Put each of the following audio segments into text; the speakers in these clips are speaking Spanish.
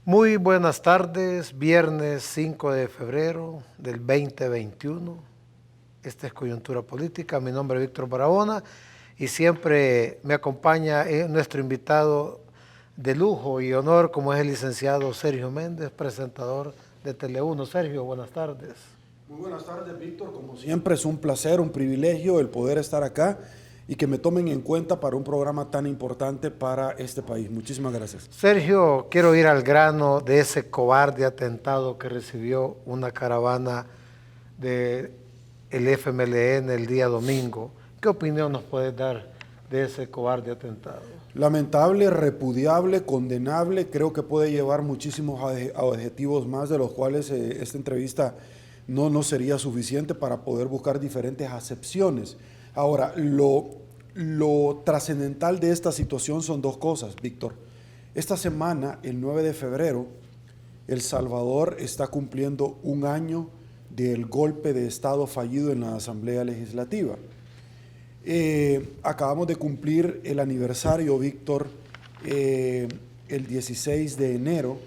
Muy buenas tardes, viernes 5 de febrero del 2021. Esta es Coyuntura Política, mi nombre es Víctor Barahona y siempre me acompaña nuestro invitado de lujo y honor como es el licenciado Sergio Méndez, presentador de Tele1. Sergio, buenas tardes. Muy buenas tardes, Víctor. Como siempre es un placer, un privilegio el poder estar acá y que me tomen en cuenta para un programa tan importante para este país. Muchísimas gracias. Sergio, quiero ir al grano de ese cobarde atentado que recibió una caravana del FMLN el día domingo. ¿Qué opinión nos puedes dar de ese cobarde atentado? Lamentable, repudiable, condenable. Creo que puede llevar muchísimos adjetivos más, de los cuales esta entrevista no sería suficiente para poder buscar diferentes acepciones. Ahora, lo trascendental de esta situación son dos cosas, Víctor. Esta semana, el 9 de febrero, El Salvador está cumpliendo un año del golpe de Estado fallido en la Asamblea Legislativa. Acabamos de cumplir el aniversario, Víctor, el 16 de enero,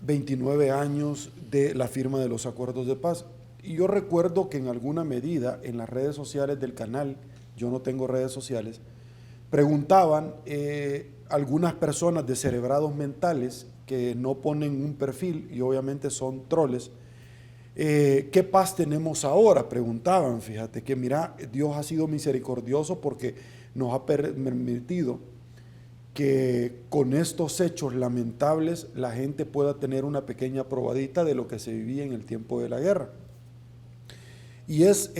29 años de la firma de los acuerdos de paz. Y yo recuerdo que en alguna medida en las redes sociales del canal, yo no tengo redes sociales, preguntaban algunas personas descerebrados mentales que no ponen un perfil y obviamente son troles. ¿Qué paz tenemos ahora? Preguntaban, fíjate, que mira, Dios ha sido misericordioso porque nos ha permitido que con estos hechos lamentables la gente pueda tener una pequeña probadita de lo que se vivía en el tiempo de la guerra. Y es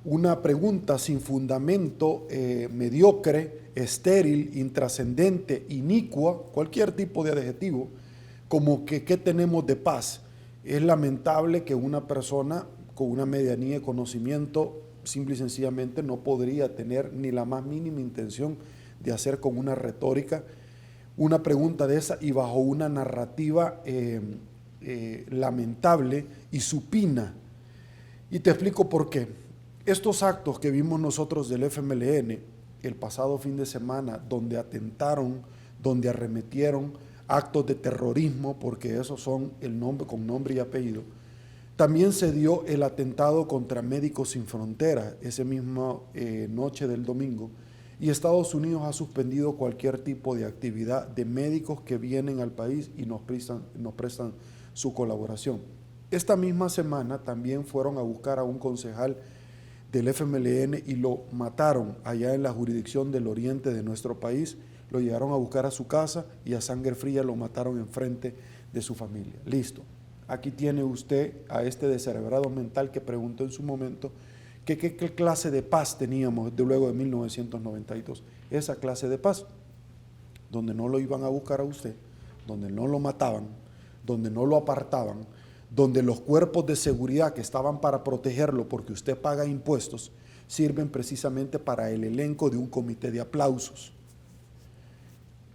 una pregunta sin fundamento, mediocre, estéril, intrascendente, inicua, cualquier tipo de adjetivo, como que ¿qué tenemos de paz? Es lamentable que una persona con una medianía de conocimiento simple y sencillamente no podría tener ni la más mínima intención de hacer con una retórica una pregunta de esa y bajo una narrativa lamentable y supina. Y te explico por qué. Estos actos que vimos nosotros del FMLN el pasado fin de semana, donde atentaron, donde arremetieron, actos de terrorismo, porque esos son el nombre, con nombre y apellido. También se dio el atentado contra Médicos Sin Fronteras, esa misma noche del domingo, y Estados Unidos ha suspendido cualquier tipo de actividad de médicos que vienen al país y nos prestan su colaboración. Esta misma semana también fueron a buscar a un concejal del FMLN y lo mataron allá en la jurisdicción del oriente de nuestro país. Lo llegaron a buscar a su casa y a sangre fría lo mataron enfrente de su familia. Listo. Aquí tiene usted a este descerebrado mental que preguntó en su momento qué clase de paz teníamos de luego de 1992. Esa clase de paz, donde no lo iban a buscar a usted, donde no lo mataban, donde no lo apartaban, donde los cuerpos de seguridad que estaban para protegerlo porque usted paga impuestos, sirven precisamente para el elenco de un comité de aplausos.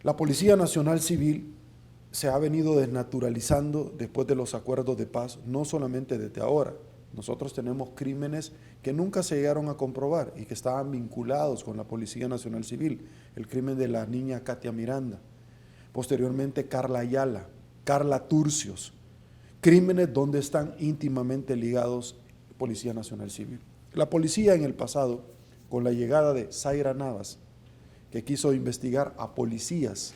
La Policía Nacional Civil se ha venido desnaturalizando después de los acuerdos de paz, no solamente desde ahora. Nosotros tenemos crímenes que nunca se llegaron a comprobar y que estaban vinculados con la Policía Nacional Civil. El crimen de la niña Katia Miranda, posteriormente Carla Ayala, Carla Turcios, crímenes donde están íntimamente ligados Policía Nacional Civil. La policía en el pasado, con la llegada de Zaira Navas, que quiso investigar a policías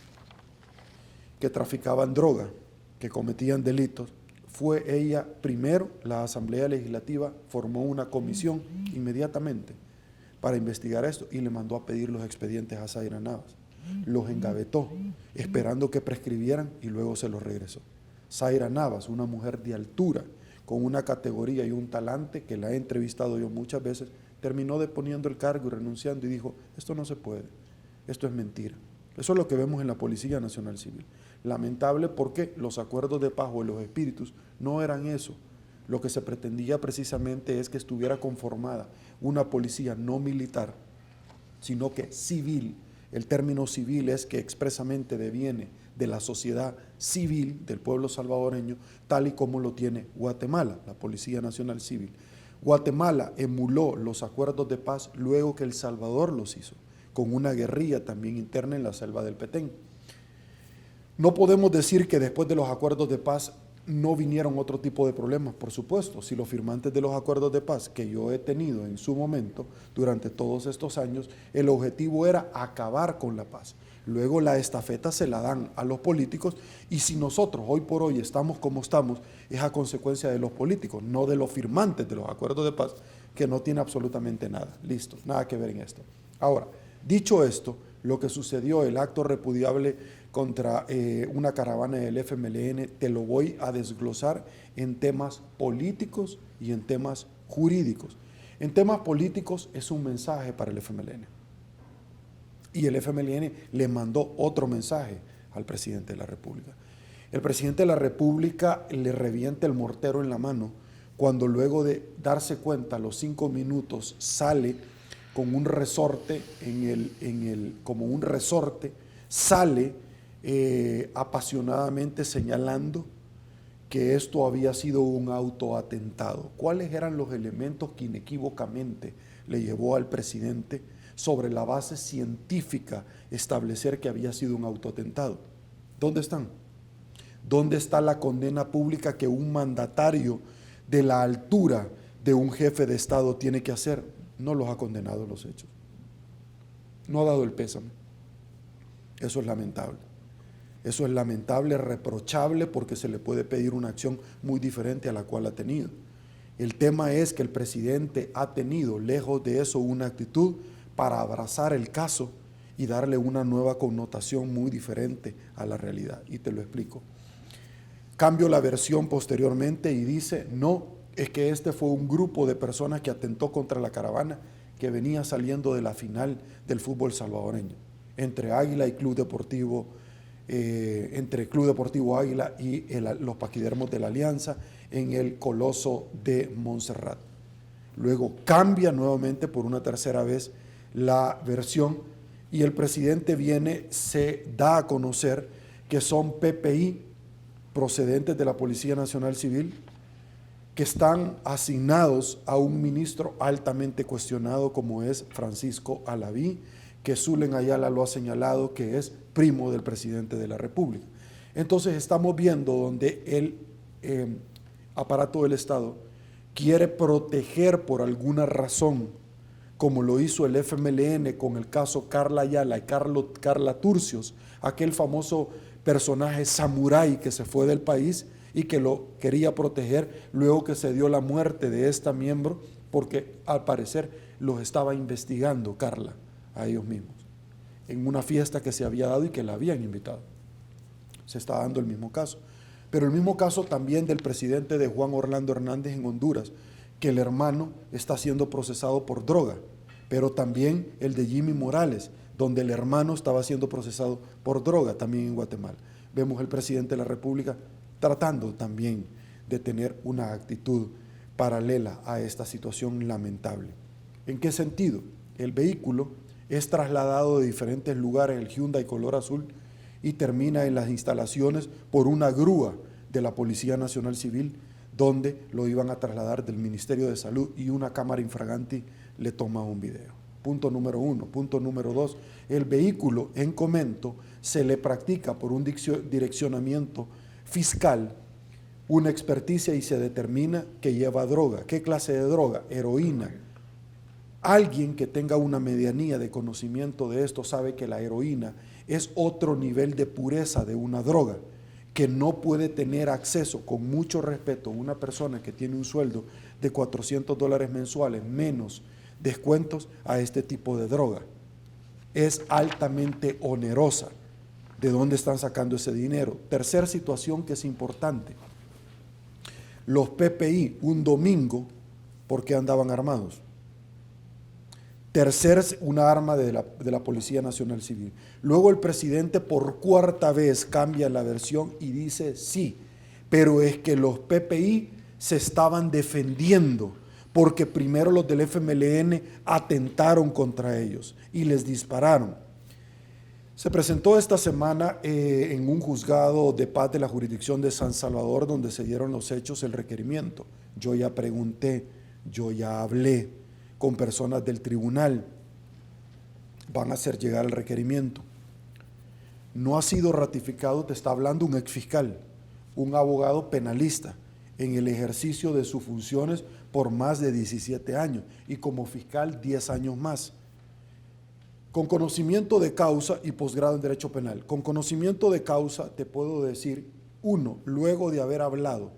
que traficaban droga, que cometían delitos, fue ella primero, la Asamblea Legislativa formó una comisión inmediatamente para investigar esto y le mandó a pedir los expedientes a Zaira Navas. Los engavetó, esperando que prescribieran y luego se los regresó. Zaira Navas, una mujer de altura, con una categoría y un talante que la he entrevistado yo muchas veces, terminó deponiendo el cargo y renunciando y dijo, esto no se puede, esto es mentira. Eso es lo que vemos en la Policía Nacional Civil. Lamentable porque los acuerdos de paz o los espíritus no eran eso. Lo que se pretendía precisamente es que estuviera conformada una policía no militar, sino que civil. El término civil es que expresamente deviene de la sociedad civil del pueblo salvadoreño, tal y como lo tiene Guatemala, la Policía Nacional Civil. Guatemala emuló los acuerdos de paz luego que El Salvador los hizo, con una guerrilla también interna en la selva del Petén. No podemos decir que después de los acuerdos de paz no vinieron otro tipo de problemas, por supuesto. Si los firmantes de los acuerdos de paz que yo he tenido en su momento, durante todos estos años, el objetivo era acabar con la paz. Luego la estafeta se la dan a los políticos, y si nosotros hoy por hoy estamos como estamos, es a consecuencia de los políticos, no de los firmantes de los acuerdos de paz, que no tiene absolutamente nada. Listo, nada que ver en esto. Ahora, dicho esto, lo que sucedió, el acto repudiable contra una caravana del FMLN, te lo voy a desglosar en temas políticos y en temas jurídicos. En temas políticos es un mensaje para el FMLN. Y el FMLN le mandó otro mensaje al presidente de la República. El presidente de la República le revienta el mortero en la mano cuando, luego de darse cuenta, a los 5 minutos sale con un resorte, como un resorte, sale apasionadamente señalando que esto había sido un autoatentado. ¿Cuáles eran los elementos que inequívocamente le llevó al presidente, sobre la base científica, establecer que había sido un autoatentado? ¿Dónde están? ¿Dónde está la condena pública que un mandatario de la altura de un jefe de Estado tiene que hacer? No los ha condenado los hechos. No ha dado el pésame. Eso es lamentable. Eso es lamentable, reprochable, porque se le puede pedir una acción muy diferente a la cual ha tenido. El tema es que el presidente ha tenido, lejos de eso, una actitud para abrazar el caso y darle una nueva connotación muy diferente a la realidad. Y te lo explico. Cambio la versión posteriormente y dice, no, es que este fue un grupo de personas que atentó contra la caravana que venía saliendo de la final del fútbol salvadoreño, entre Águila y Club Deportivo, entre Club Deportivo Águila y los paquidermos de la Alianza en el Coloso de Montserrat. Luego cambia nuevamente por una tercera vez la versión y el presidente se da a conocer que son PPI procedentes de la Policía Nacional Civil, que están asignados a un ministro altamente cuestionado como es Francisco Alaví, que Zulen Ayala lo ha señalado que es primo del presidente de la República. Entonces estamos viendo donde el aparato del Estado quiere proteger por alguna razón, como lo hizo el FMLN con el caso Carla Ayala y Carla Turcios, aquel famoso personaje samurái que se fue del país y que lo quería proteger luego que se dio la muerte de esta miembro, porque al parecer los estaba investigando Carla a ellos mismos en una fiesta que se había dado y que la habían invitado. Se está dando el mismo caso. Pero el mismo caso también del presidente de Juan Orlando Hernández en Honduras, que el hermano está siendo procesado por droga, pero también el de Jimmy Morales, donde el hermano estaba siendo procesado por droga también en Guatemala. Vemos el presidente de la República tratando también de tener una actitud paralela a esta situación lamentable. ¿En qué sentido? El vehículo es trasladado de diferentes lugares, el Hyundai color azul, y termina en las instalaciones por una grúa de la Policía Nacional Civil, donde lo iban a trasladar del Ministerio de Salud y una cámara infraganti le toma un video. Punto número 1. Punto número 2, el vehículo en comento se le practica por un direccionamiento fiscal una experticia y se determina que lleva droga. ¿Qué clase de droga? Heroína. Alguien que tenga una medianía de conocimiento de esto sabe que la heroína es otro nivel de pureza de una droga, que no puede tener acceso, con mucho respeto, una persona que tiene un sueldo de $400 mensuales menos descuentos a este tipo de droga. Es altamente onerosa. ¿De dónde están sacando ese dinero? Tercer situación que es importante. Los PPI un domingo, ¿por qué andaban armados? Tercer, una arma de la Policía Nacional Civil. Luego el presidente por cuarta vez cambia la versión y dice sí, pero es que los PPI se estaban defendiendo porque primero los del FMLN atentaron contra ellos y les dispararon. Se presentó esta semana en un juzgado de paz de la jurisdicción de San Salvador, donde se dieron los hechos, el requerimiento. Yo ya pregunté, yo ya hablé con personas del tribunal, van a hacer llegar el requerimiento. no ha sido ratificado, te está hablando un exfiscal, un abogado penalista, en el ejercicio de sus funciones por más de 17 años y como fiscal 10 años más. Con conocimiento de causa y posgrado en Derecho Penal. Con conocimiento de causa te puedo decir, uno, luego de haber hablado,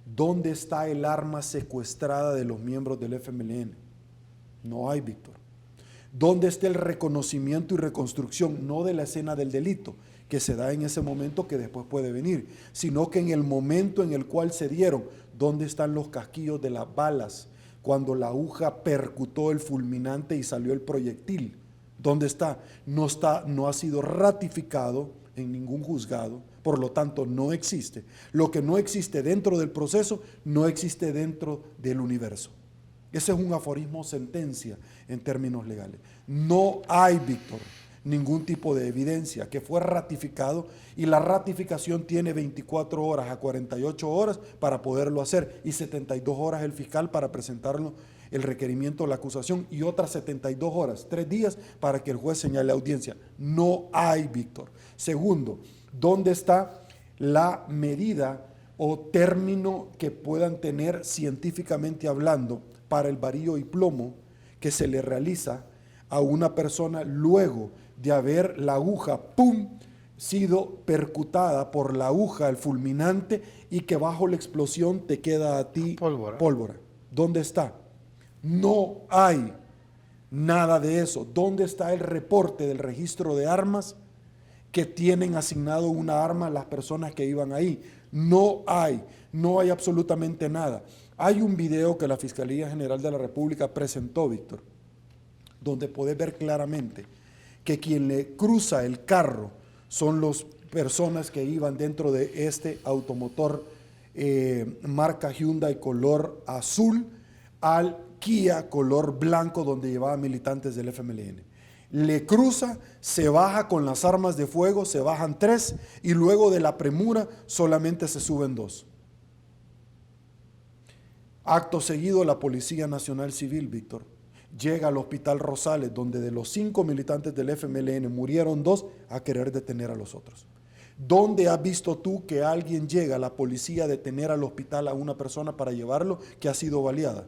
¿dónde está el arma secuestrada de los miembros del FMLN? No hay, Víctor. ¿Dónde está el reconocimiento y reconstrucción? No de la escena del delito, que se da en ese momento que después puede venir, sino que en el momento en el cual se dieron, ¿dónde están los casquillos de las balas? Cuando la aguja percutó el fulminante y salió el proyectil. ¿Dónde está? No ha sido ratificado en ningún juzgado, por lo tanto no existe. Lo que no existe dentro del proceso, no existe dentro del universo. Ese es un aforismo sentencia en términos legales. No hay, Víctor, ningún tipo de evidencia que fue ratificado y la ratificación tiene 24 horas a 48 horas para poderlo hacer y 72 horas el fiscal para presentarlo el requerimiento de la acusación y otras 72 horas, 3 días para que el juez señale audiencia. No hay, Víctor. Segundo, ¿dónde está la medida o término que puedan tener científicamente hablando para el varío y plomo que se le realiza a una persona luego de haber la aguja, ¡pum!, sido percutada por la aguja, el fulminante, y que bajo la explosión te queda a ti pólvora? ¿Dónde está? No hay nada de eso. ¿Dónde está el reporte del registro de armas que tienen asignado una arma a las personas que iban ahí? No hay absolutamente nada. Hay un video que la Fiscalía General de la República presentó, Víctor, donde podés ver claramente que quien le cruza el carro son las personas que iban dentro de este automotor marca Hyundai color azul al Kia color blanco donde llevaba militantes del FMLN. Le cruza, se baja con las armas de fuego, se bajan 3 y luego de la premura solamente se suben 2. Acto seguido, la Policía Nacional Civil, Víctor, llega al Hospital Rosales, donde de los 5 militantes del FMLN murieron 2 a querer detener a los otros. ¿Dónde has visto tú que alguien llega, la policía, a detener al hospital a una persona para llevarlo que ha sido baleada?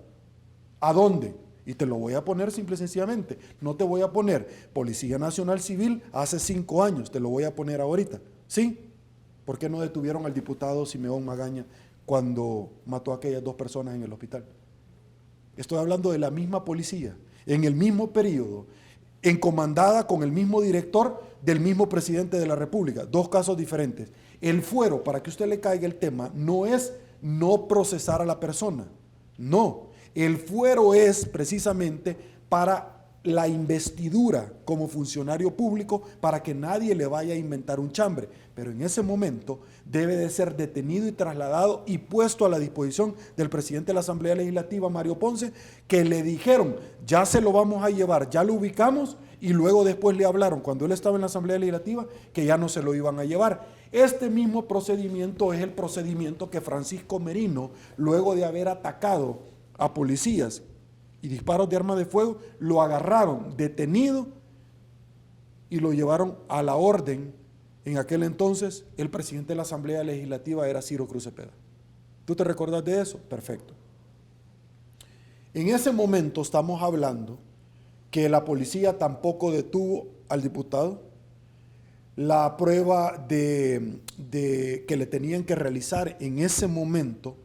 ¿A dónde? Y te lo voy a poner simple y sencillamente. No te voy a poner Policía Nacional Civil hace 5 años, te lo voy a poner ahorita. ¿Sí? ¿Por qué no detuvieron al diputado Simeón Magaña cuando mató a aquellas 2 personas en el hospital? Estoy hablando de la misma policía, en el mismo periodo, encomendada con el mismo director del mismo presidente de la República. 2 casos diferentes. El fuero, para que usted le caiga el tema, no es no procesar a la persona. No. El fuero es precisamente para la investidura como funcionario público para que nadie le vaya a inventar un chambre. Pero en ese momento debe de ser detenido y trasladado y puesto a la disposición del presidente de la Asamblea Legislativa, Mario Ponce, que le dijeron, ya se lo vamos a llevar, ya lo ubicamos, y luego después le hablaron, cuando él estaba en la Asamblea Legislativa, que ya no se lo iban a llevar. Este mismo procedimiento es el procedimiento que Francisco Merino, luego de haber atacado a policías y disparos de arma de fuego, lo agarraron detenido y lo llevaron a la orden. En aquel entonces el presidente de la Asamblea Legislativa era Ciro Cruz Cepeda. ¿Tú te recordás de eso? Perfecto. En ese momento estamos hablando que la policía tampoco detuvo al diputado. La prueba que le tenían que realizar en ese momento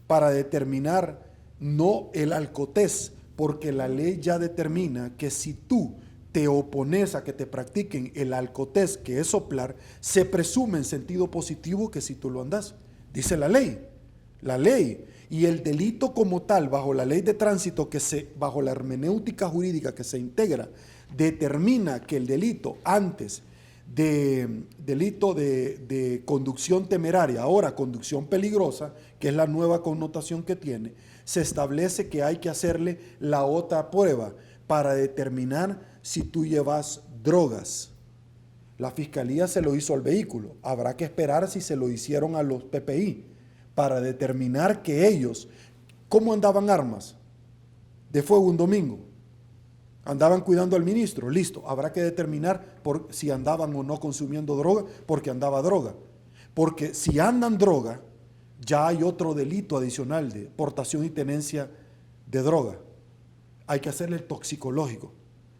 para determinar no el alcotés, porque la ley ya determina que si tú te opones a que te practiquen el alcotés, que es soplar, se presume en sentido positivo que si tú lo andas. Dice la ley. Y el delito como tal, bajo la ley de tránsito, bajo la hermenéutica jurídica que se integra, determina que el delito antes de delito de conducción temeraria, ahora conducción peligrosa, que es la nueva connotación que tiene, se establece que hay que hacerle la otra prueba para determinar si tú llevas drogas. La Fiscalía se lo hizo al vehículo, habrá que esperar si se lo hicieron a los PPI para determinar que ellos, ¿cómo andaban armas de fuego un domingo? Andaban cuidando al ministro, listo. Habrá que determinar si andaban o no consumiendo droga, porque andaba droga. Porque si andan droga, ya hay otro delito adicional de portación y tenencia de droga. Hay que hacerle el toxicológico.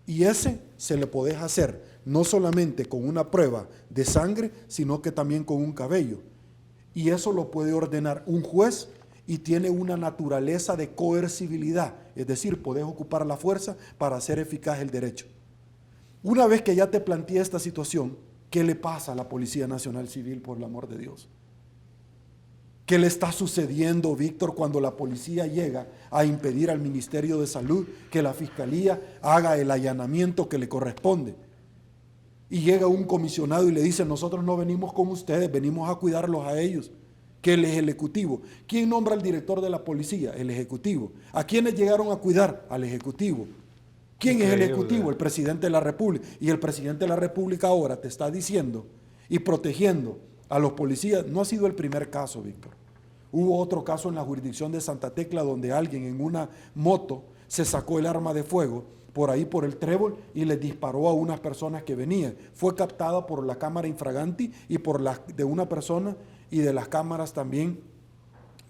Y ese se le podés hacer no solamente con una prueba de sangre, sino que también con un cabello. Y eso lo puede ordenar un juez y tiene una naturaleza de coercibilidad, es decir, podés ocupar la fuerza para hacer eficaz el derecho. Una vez que ya te planteé esta situación, ¿qué le pasa a la Policía Nacional Civil, por el amor de Dios? ¿Qué le está sucediendo, Víctor, cuando la policía llega a impedir al Ministerio de Salud que la Fiscalía haga el allanamiento que le corresponde? Y llega un comisionado y le dice, nosotros no venimos con ustedes, venimos a cuidarlos a ellos. Que el Ejecutivo. ¿Quién nombra al director de la policía? El Ejecutivo. ¿A quiénes llegaron a cuidar? Al Ejecutivo. ¿Quién es el Ejecutivo? El Presidente de la República. Y el Presidente de la República ahora te está diciendo y protegiendo a los policías. No ha sido el primer caso, Víctor. Hubo otro caso en la jurisdicción de Santa Tecla donde alguien en una moto se sacó el arma de fuego por ahí por el trébol y les disparó a unas personas que venían. Fue captada por la cámara infraganti y por la de una persona y de las cámaras también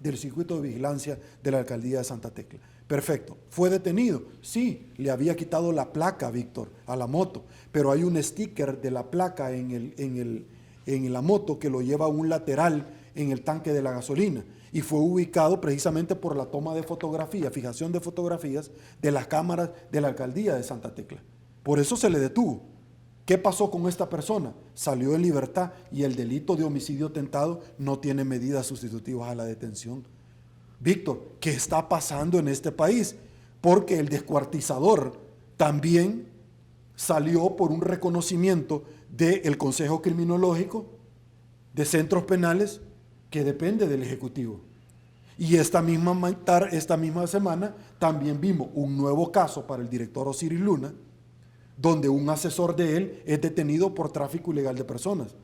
del circuito de vigilancia de la alcaldía de Santa Tecla. Perfecto. ¿Fue detenido? Sí, le había quitado la placa, Víctor, a la moto, pero hay un sticker de la placa en la moto que lo lleva a un lateral en el tanque de la gasolina y fue ubicado precisamente por la toma de fotografías, fijación de fotografías de las cámaras de la alcaldía de Santa Tecla. Por eso se le detuvo. ¿Qué pasó con esta persona? Salió en libertad y el delito de homicidio tentado no tiene medidas sustitutivas a la detención. Víctor, ¿qué está pasando en este país? Porque el descuartizador también salió por un reconocimiento del Consejo Criminológico de Centros Penales que depende del Ejecutivo. Y esta misma semana también vimos un nuevo caso para el director Osiris Luna, donde un asesor de él es detenido por tráfico ilegal de personas.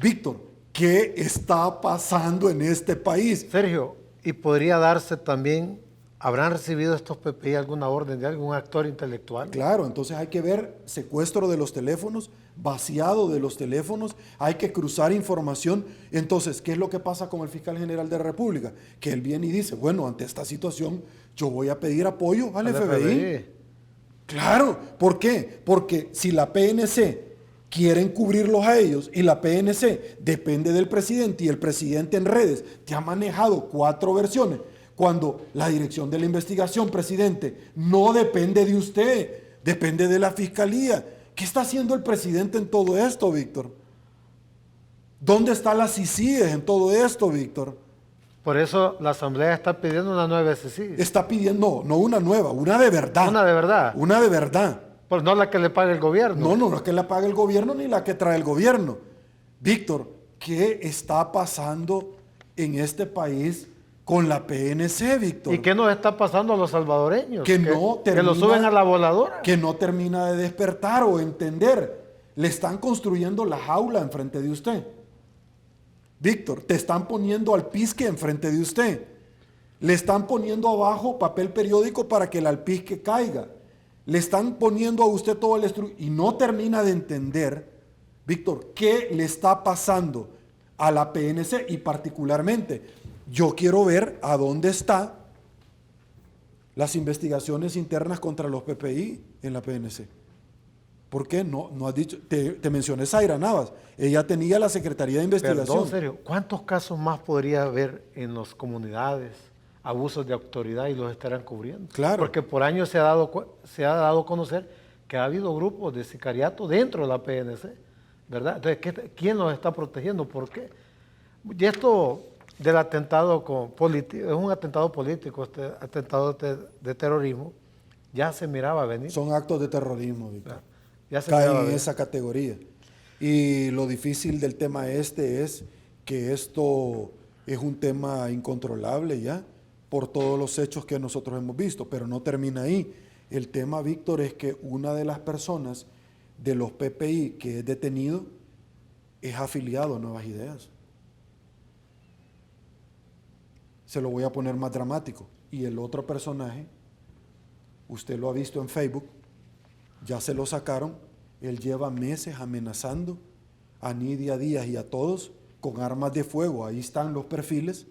Víctor, ¿qué está pasando en este país? Sergio, y podría darse también, ¿habrán recibido estos PPI alguna orden de algún actor intelectual? Claro, entonces hay que ver secuestro de los teléfonos, vaciado de los teléfonos, hay que cruzar información. Entonces, ¿qué es lo que pasa con el fiscal general de la República? Que él viene y dice, bueno, ante esta situación yo voy a pedir apoyo al FBI. Claro, ¿por qué? Porque si la PNC quiere encubrirlos a ellos y la PNC depende del presidente y el presidente en redes te ha manejado 4 versiones, cuando la dirección de la investigación, presidente, no depende de usted, depende de la fiscalía. ¿Qué está haciendo el presidente en todo esto, Víctor? ¿Dónde está la CICIG en todo esto, Víctor? Por eso la Asamblea está pidiendo una nueva CICIG. Está pidiendo, no una nueva, una de verdad. Una de verdad. Una de verdad. Pues no la que le pague el gobierno. No es que la pague el gobierno ni la que trae el gobierno. Víctor, ¿qué está pasando en este país con la PNC, Víctor? ¿Y qué nos está pasando a los salvadoreños? Que lo suben a la voladora. Que no termina de despertar o entender. Le están construyendo la jaula enfrente de usted. Víctor, te están poniendo alpizque enfrente de usted. Le están poniendo abajo papel periódico para que el alpizque caiga. Le están poniendo a usted todo el y no termina de entender, Víctor, qué le está pasando a la PNC y particularmente yo quiero ver a dónde están las investigaciones internas contra los PPI en la PNC. ¿Por qué? No has dicho, te mencioné Zaira Navas, ella tenía la Secretaría de Investigación. Perdón, serio, ¿cuántos casos más podría haber en las comunidades? Abusos de autoridad y los estarán cubriendo. Claro. Porque por años se ha dado a conocer que ha habido grupos de sicariato dentro de la PNC, ¿verdad? Entonces, ¿quién los está protegiendo? ¿Por qué? Y esto del atentado político, es un atentado político, este atentado de terrorismo, ya se miraba venir. Son actos de terrorismo, Víctor. Claro, ya se caen en esa categoría. Y lo difícil del tema es que esto es un tema incontrolable ya, por todos los hechos que nosotros hemos visto, pero no termina ahí. El tema, Víctor, es que una de las personas de los PPI que es detenido es afiliado a Nuevas Ideas. Se lo voy a poner más dramático. Y el otro personaje, usted lo ha visto en Facebook, ya se lo sacaron. Él lleva meses amenazando a Nidia Díaz y a todos con armas de fuego. Ahí están los perfiles.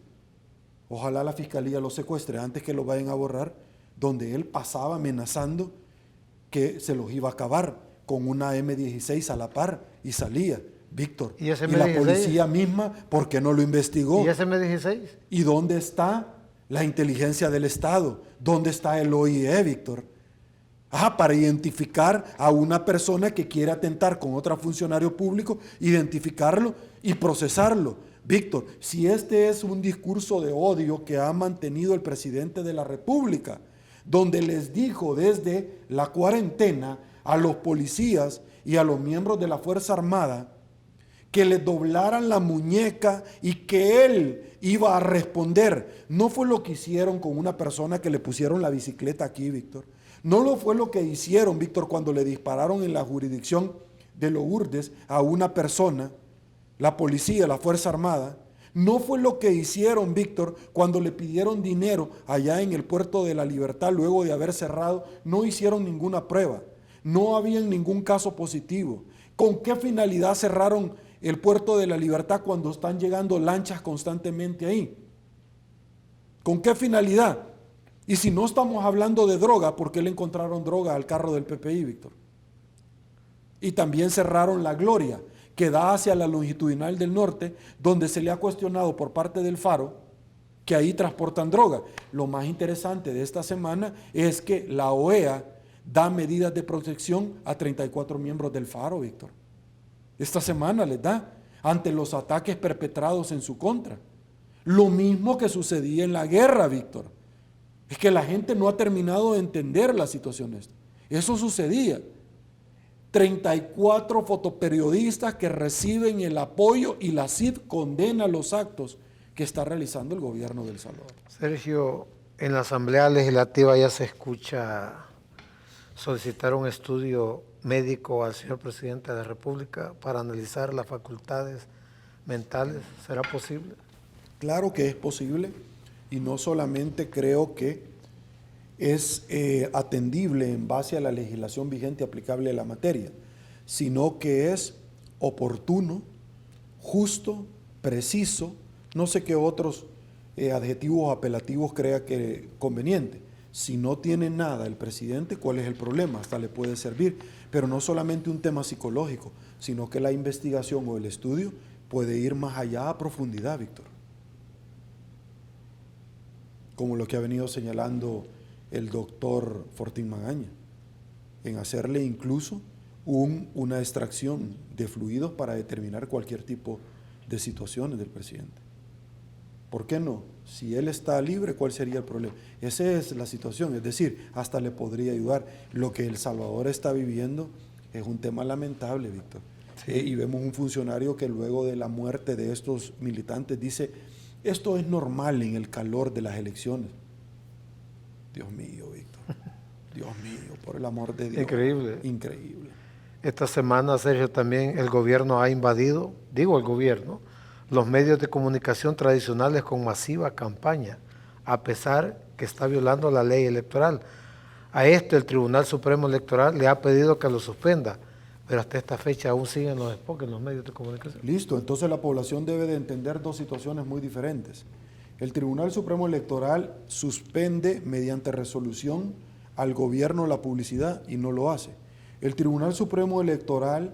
Ojalá la fiscalía los secuestre antes que lo vayan a borrar, donde él pasaba amenazando que se los iba a acabar con una M16 a la par y salía. Víctor, ¿Y ese la M16? policía misma, ¿por qué no lo investigó? ¿Y ese M16? ¿Y dónde está la inteligencia del Estado? ¿Dónde está el OIE, Víctor? Para identificar a una persona que quiere atentar con otro funcionario público, identificarlo y procesarlo. Víctor, si este es un discurso de odio que ha mantenido el presidente de la República, donde les dijo desde la cuarentena a los policías y a los miembros de la Fuerza Armada que le doblaran la muñeca y que él iba a responder. No fue lo que hicieron con una persona que le pusieron la bicicleta aquí, Víctor. No lo fue lo que hicieron, Víctor, cuando le dispararon en la jurisdicción de Lourdes a una persona, la policía, la Fuerza Armada. No fue lo que hicieron, Víctor, cuando le pidieron dinero allá en el Puerto de la Libertad luego de haber cerrado. No hicieron ninguna prueba. No había ningún caso positivo. ¿Con qué finalidad cerraron el Puerto de la Libertad cuando están llegando lanchas constantemente ahí? ¿Con qué finalidad? Y si no estamos hablando de droga, ¿por qué le encontraron droga al carro del PPI, Víctor? Y también cerraron la Gloria, que da hacia la longitudinal del norte, donde se le ha cuestionado por parte del Faro que ahí transportan droga. Lo más interesante de esta semana es que la OEA da medidas de protección a 34 miembros del Faro, Víctor. Esta semana les da, ante los ataques perpetrados en su contra. Lo mismo que sucedía en la guerra, Víctor. Es que la gente no ha terminado de entender la situación esta. Eso sucedía. 34 fotoperiodistas que reciben el apoyo y la CID condena los actos que está realizando el gobierno de El Salvador. Sergio, en la Asamblea Legislativa ya se escucha solicitar un estudio médico al señor presidente de la República para analizar las facultades mentales. ¿Será posible? Claro que es posible, y no solamente creo que es atendible en base a la legislación vigente aplicable a la materia, sino que es oportuno, justo, preciso, no sé qué otros adjetivos apelativos crea que conveniente. Si no tiene nada el presidente, ¿cuál es el problema? Hasta le puede servir, pero no solamente un tema psicológico, sino que la investigación o el estudio puede ir más allá a profundidad, Víctor. Como lo que ha venido señalando el doctor Fortín Magaña, en hacerle incluso una extracción de fluidos para determinar cualquier tipo de situaciones del presidente. ¿Por qué no? Si él está libre, ¿cuál sería el problema? Esa es la situación, es decir, hasta le podría ayudar. Lo que El Salvador está viviendo es un tema lamentable, Víctor. Sí. Y vemos un funcionario que luego de la muerte de estos militantes dice: esto es normal en el calor de las elecciones. Dios mío, Víctor. Dios mío, por el amor de Dios. Increíble. Increíble. Esta semana, Sergio, también el gobierno ha invadido, digo el gobierno, los medios de comunicación tradicionales con masiva campaña, a pesar que está violando la ley electoral. A esto el Tribunal Supremo Electoral le ha pedido que lo suspenda, pero hasta esta fecha aún siguen los spots en los medios de comunicación. Listo, entonces la población debe de entender dos situaciones muy diferentes. El Tribunal Supremo Electoral suspende mediante resolución al gobierno la publicidad y no lo hace. El Tribunal Supremo Electoral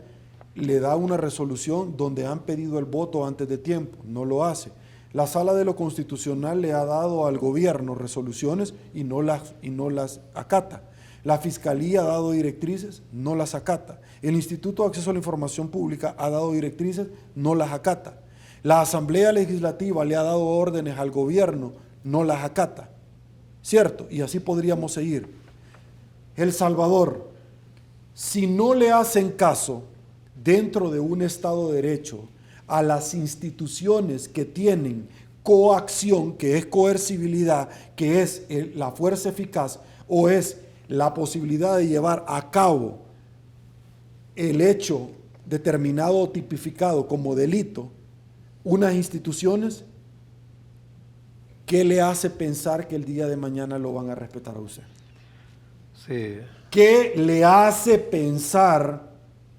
le da una resolución donde han pedido el voto antes de tiempo, no lo hace. La Sala de lo Constitucional le ha dado al gobierno resoluciones y no las acata. La Fiscalía ha dado directrices, no las acata. El Instituto de Acceso a la Información Pública ha dado directrices, no las acata. La Asamblea Legislativa le ha dado órdenes al gobierno, no las acata. ¿Cierto? Y así podríamos seguir. El Salvador, si no le hacen caso dentro de un Estado de Derecho a las instituciones que tienen coacción, que es coercibilidad, que es la fuerza eficaz o es la posibilidad de llevar a cabo el hecho determinado o tipificado como delito, unas instituciones, ¿qué le hace pensar que el día de mañana lo van a respetar a usted? Sí. ¿Qué le hace pensar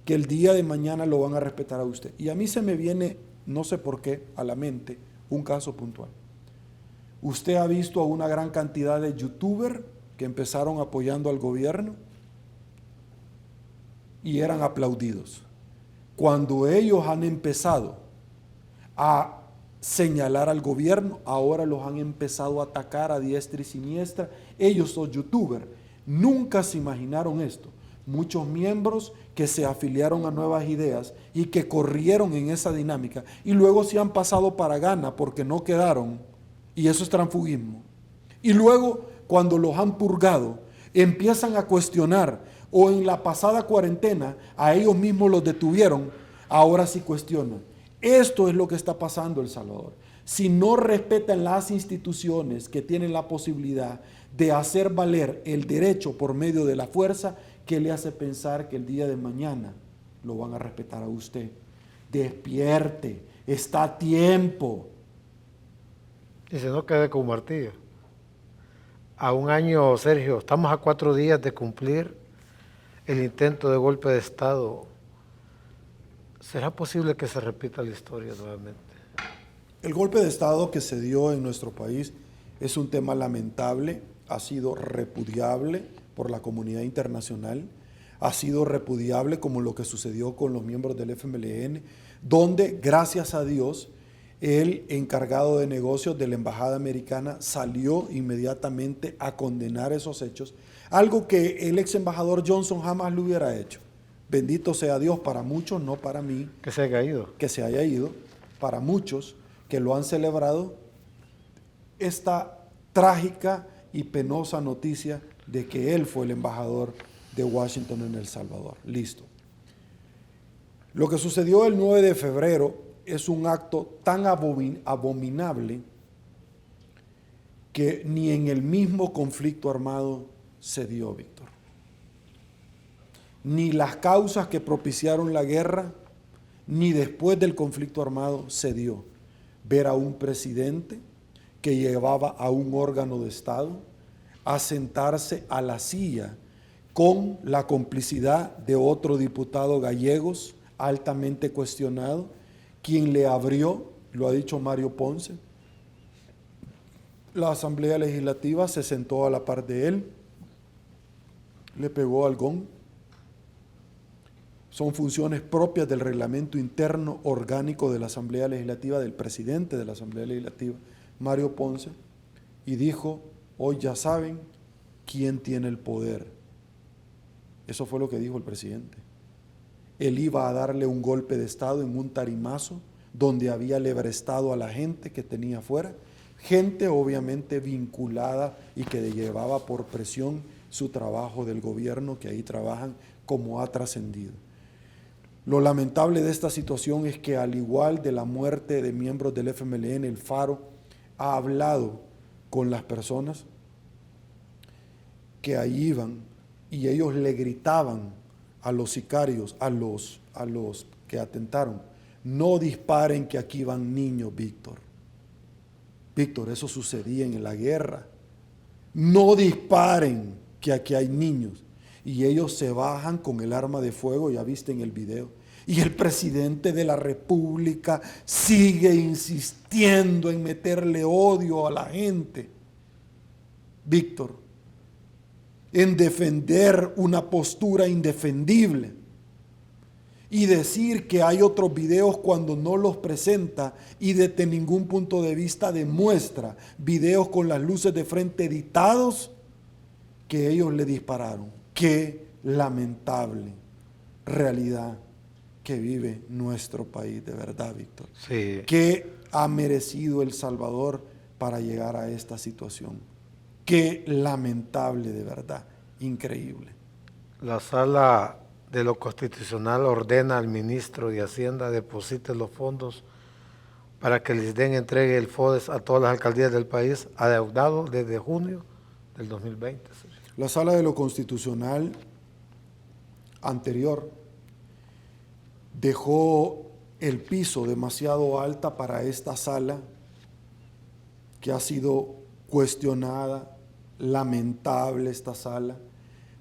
que el día de mañana lo van a respetar a usted? Y a mí se me viene, no sé por qué, a la mente un caso puntual. Usted ha visto a una gran cantidad de youtubers que empezaron apoyando al gobierno y eran aplaudidos. Cuando ellos han empezado a señalar al gobierno, ahora los han empezado a atacar a diestra y siniestra. Ellos son youtubers. Nunca se imaginaron esto. Muchos miembros que se afiliaron a Nuevas Ideas y que corrieron en esa dinámica y luego se han pasado para Ghana porque no quedaron, y eso es transfugismo. Y luego, cuando los han purgado, empiezan a cuestionar, o en la pasada cuarentena a ellos mismos los detuvieron, ahora sí cuestionan. Esto es lo que está pasando en El Salvador. Si no respetan las instituciones que tienen la posibilidad de hacer valer el derecho por medio de la fuerza, ¿qué le hace pensar que el día de mañana lo van a respetar a usted? Despierte, está a tiempo. Y si no, quede con martillo. A un año, Sergio, estamos a 4 días de cumplir el intento de golpe de Estado. ¿Será posible que se repita la historia nuevamente? El golpe de Estado que se dio en nuestro país es un tema lamentable, ha sido repudiable por la comunidad internacional, ha sido repudiable como lo que sucedió con los miembros del FMLN, donde, gracias a Dios, el encargado de negocios de la embajada americana salió inmediatamente a condenar esos hechos, algo que el ex embajador Johnson jamás lo hubiera hecho. Bendito sea Dios para muchos, no para mí. Que se haya ido. Que se haya ido, para muchos que lo han celebrado, esta trágica y penosa noticia de que él fue el embajador de Washington en El Salvador. Listo. Lo que sucedió el 9 de febrero es un acto tan abominable que ni en el mismo conflicto armado se dio, Víctor. Ni las causas que propiciaron la guerra, ni después del conflicto armado se dio. Ver a un presidente que llevaba a un órgano de Estado a sentarse a la silla con la complicidad de otro diputado gallegos altamente cuestionado, quien le abrió, lo ha dicho Mario Ponce, la Asamblea Legislativa, se sentó a la par de él, le pegó al gong. Son funciones propias del reglamento interno orgánico de la Asamblea Legislativa, del presidente de la Asamblea Legislativa, Mario Ponce, y dijo: hoy ya saben quién tiene el poder. Eso fue lo que dijo el presidente. Él iba a darle un golpe de Estado en un tarimazo donde había lebrestado a la gente que tenía afuera, gente obviamente vinculada y que llevaba por presión su trabajo del gobierno, que ahí trabajan, como ha trascendido. Lo lamentable de esta situación es que, al igual de la muerte de miembros del FMLN, el Faro ha hablado con las personas que ahí iban y ellos le gritaban a los sicarios, a los que atentaron: no disparen, que aquí van niños, Víctor. Víctor, eso sucedía en la guerra. No disparen, que aquí hay niños. Y ellos se bajan con el arma de fuego, ya viste en el video. Y el presidente de la República sigue insistiendo en meterle odio a la gente, Víctor, en defender una postura indefendible y decir que hay otros videos cuando no los presenta y desde ningún punto de vista demuestra videos con las luces de frente editados que ellos le dispararon. Qué lamentable realidad que vive nuestro país, de verdad, Víctor. Sí. ¿Qué ha merecido El Salvador para llegar a esta situación? Qué lamentable, de verdad, increíble. La Sala de lo Constitucional ordena al ministro de Hacienda deposite los fondos para que el ISDEN entregue el FODES a todas las alcaldías del país, adeudado desde junio del 2020. La Sala de lo Constitucional anterior dejó el piso demasiado alta para esta sala, que ha sido cuestionada, lamentable esta sala,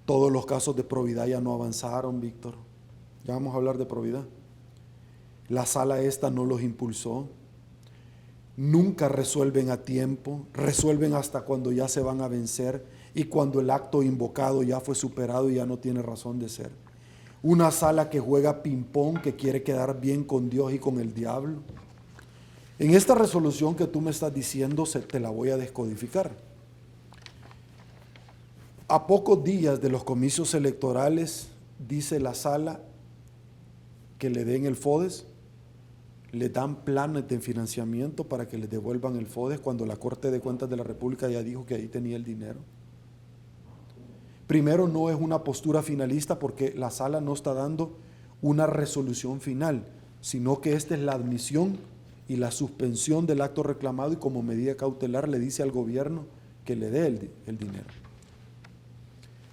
Todos los casos de probidad ya no avanzaron, Víctor. Ya vamos a hablar de probidad. La sala esta no los impulsó. Nunca resuelven a tiempo, resuelven hasta cuando ya se van a vencer y cuando el acto invocado ya fue superado y ya no tiene razón de ser. Una sala que juega ping-pong, que quiere quedar bien con Dios y con el diablo. En esta resolución que tú me estás diciendo, te la voy a descodificar. A pocos días de los comicios electorales, dice la sala que le den el FODES, le dan planes de financiamiento para que les devuelvan el FODES cuando la Corte de Cuentas de la República ya dijo que ahí tenía el dinero. Primero, no es una postura finalista porque la sala no está dando una resolución final, sino que esta es la admisión y la suspensión del acto reclamado y como medida cautelar le dice al gobierno que le dé el dinero.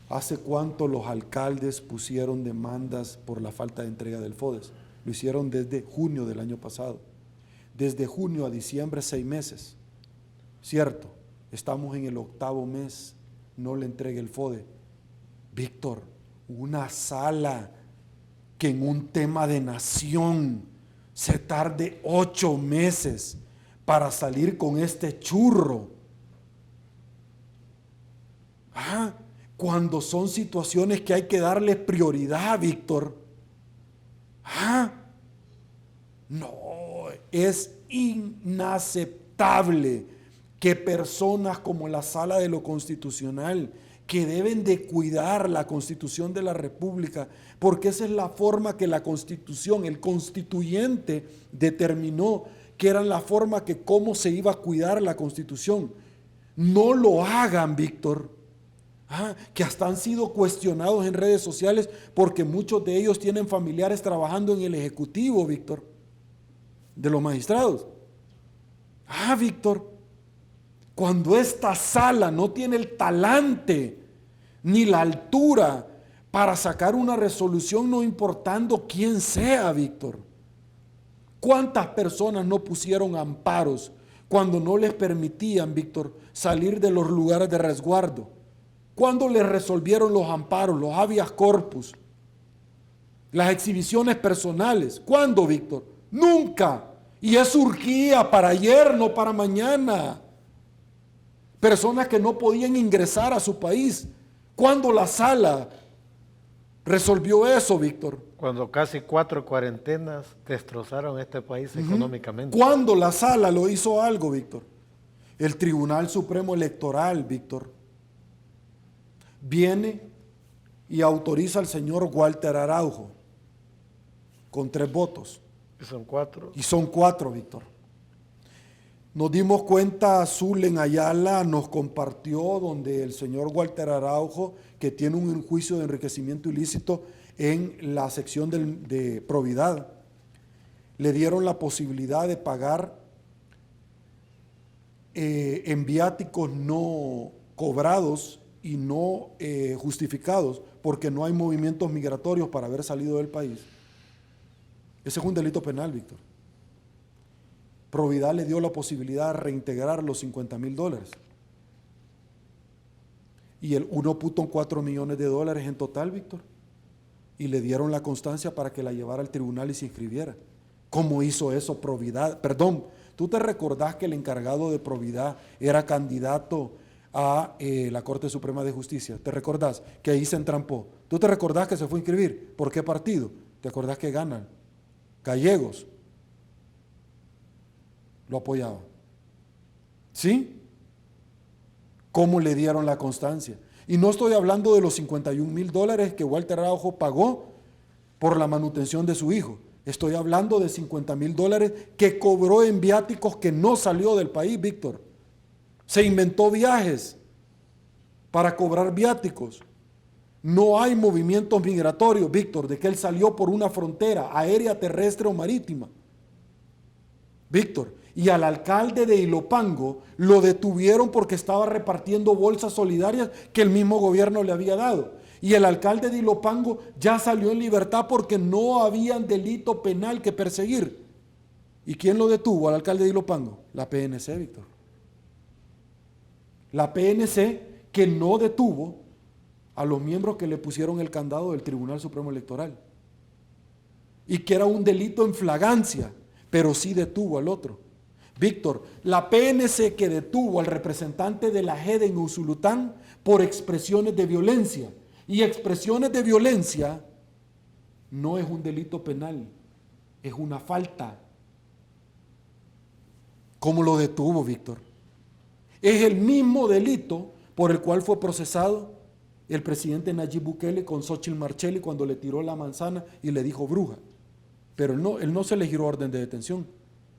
¿Hace cuánto los alcaldes pusieron demandas por la falta de entrega del FODES? Lo hicieron desde junio del año pasado. Desde junio a diciembre, 6 meses. Cierto, estamos en el 8º mes, no le entregue el FODES. Víctor, una sala que en un tema de nación se tarde 8 meses para salir con este churro. Cuando son situaciones que hay que darle prioridad, Víctor. No, es inaceptable que personas como la Sala de lo Constitucional, que deben de cuidar la Constitución de la República, porque esa es la forma que la Constitución, el constituyente determinó que era la forma que cómo se iba a cuidar la Constitución. No lo hagan, Víctor. Que hasta han sido cuestionados en redes sociales porque muchos de ellos tienen familiares trabajando en el Ejecutivo, Víctor, de los magistrados. Víctor, cuando esta sala no tiene el talante ni la altura para sacar una resolución, no importando quién sea, Víctor. ¿Cuántas personas no pusieron amparos cuando no les permitían, Víctor, salir de los lugares de resguardo? ¿Cuándo les resolvieron los amparos, los habeas corpus, las exhibiciones personales? ¿Cuándo, Víctor? Nunca. Y es urgía para ayer, no para mañana. Personas que no podían ingresar a su país. ¿Cuándo la sala resolvió eso, Víctor? Cuando casi 4 cuarentenas destrozaron este país económicamente. ¿Cuándo la sala lo hizo algo, Víctor? El Tribunal Supremo Electoral, Víctor, viene y autoriza al señor Walter Araujo con 3 votos. Y son 4. Y son 4, Víctor. Nos dimos cuenta, Zulen Ayala nos compartió donde el señor Walter Araujo, que tiene un juicio de enriquecimiento ilícito en la sección de probidad, le dieron la posibilidad de pagar en viáticos no cobrados y no justificados porque no hay movimientos migratorios para haber salido del país. Ese es un delito penal, Víctor. Probidad le dio la posibilidad de reintegrar los $50,000 y el 1.4 millones de dólares en total, Víctor, y le dieron la constancia para que la llevara al tribunal y se inscribiera. ¿Cómo hizo eso Probidad? Perdón, ¿tú te recordás que el encargado de probidad era candidato a la Corte Suprema de Justicia? ¿Te recordás que ahí se entrampó? ¿Tú te recordás que se fue a inscribir? ¿Por qué partido? ¿Te acordás que ganan? Gallegos lo apoyaban. ¿Sí? ¿Cómo le dieron la constancia? Y no estoy hablando de los $51,000 que Walter Araujo pagó por la manutención de su hijo. Estoy hablando de $50,000 que cobró en viáticos que no salió del país, Víctor. Se inventó viajes para cobrar viáticos. No hay movimientos migratorios, Víctor, de que él salió por una frontera aérea, terrestre o marítima. Víctor, y al alcalde de Ilopango lo detuvieron porque estaba repartiendo bolsas solidarias que el mismo gobierno le había dado. Y el alcalde de Ilopango ya salió en libertad porque no había delito penal que perseguir. ¿Y quién lo detuvo al alcalde de Ilopango? La PNC, Víctor. La PNC que no detuvo a los miembros que le pusieron el candado del Tribunal Supremo Electoral. Y que era un delito en flagrancia, pero sí detuvo al otro. Víctor, la PNC que detuvo al representante de la JED en Usulután por expresiones de violencia. Y expresiones de violencia no es un delito penal, es una falta. ¿Cómo lo detuvo, Víctor? Es el mismo delito por el cual fue procesado el presidente Nayib Bukele con Xochitl Marchelli cuando le tiró la manzana y le dijo bruja. Pero él no se le giró orden de detención.